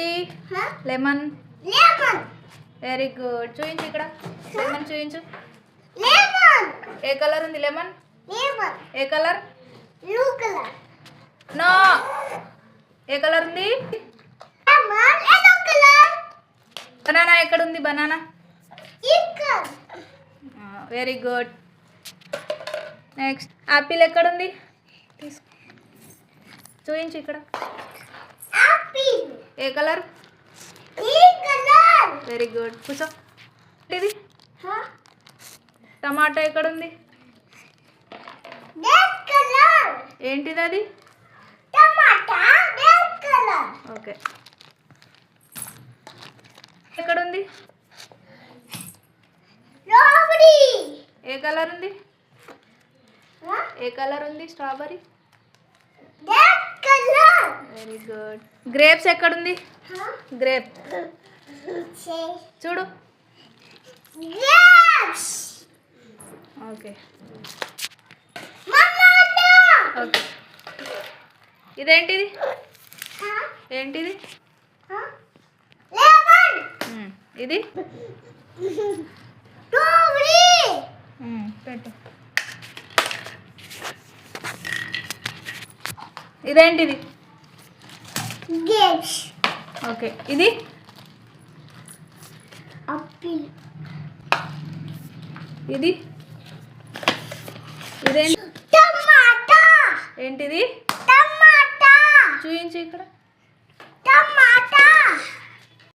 ఎక్కడుంది lemon? Very good. చూయించు ఇక్కడ. లెమన్ చూయించు. ఏ కలర్ ఉంది లెమన్? ఏ కలర్? నో. ఏ కలర్ ఉంది? బనానా ఎక్కడుంది? Banana. Very good. Next apple ఎక్కడుంది? చూయించు ఇక్కడ. ఏ కలర్? Very good. కూర్చో. ఇది టమాటా ఎక్కడుంది? ఏంటిది అది? ఓకే. ఎక్కడుంది? ఏ కలర్ ఉంది? ఏ కలర్ ఉంది స్ట్రాబెర్రీ? Very good. గ్రేప్స్ ఎక్కడుంది? గ్రేప్ చూడు. Okay okay. ఇదేంటిది? ఏంటిది? ఇది పెట్టు. ఇదేంటిది? ఓకే. ఇది ఇది ఇదేంటి? ఏంటిది? చూయించు ఇక్కడ.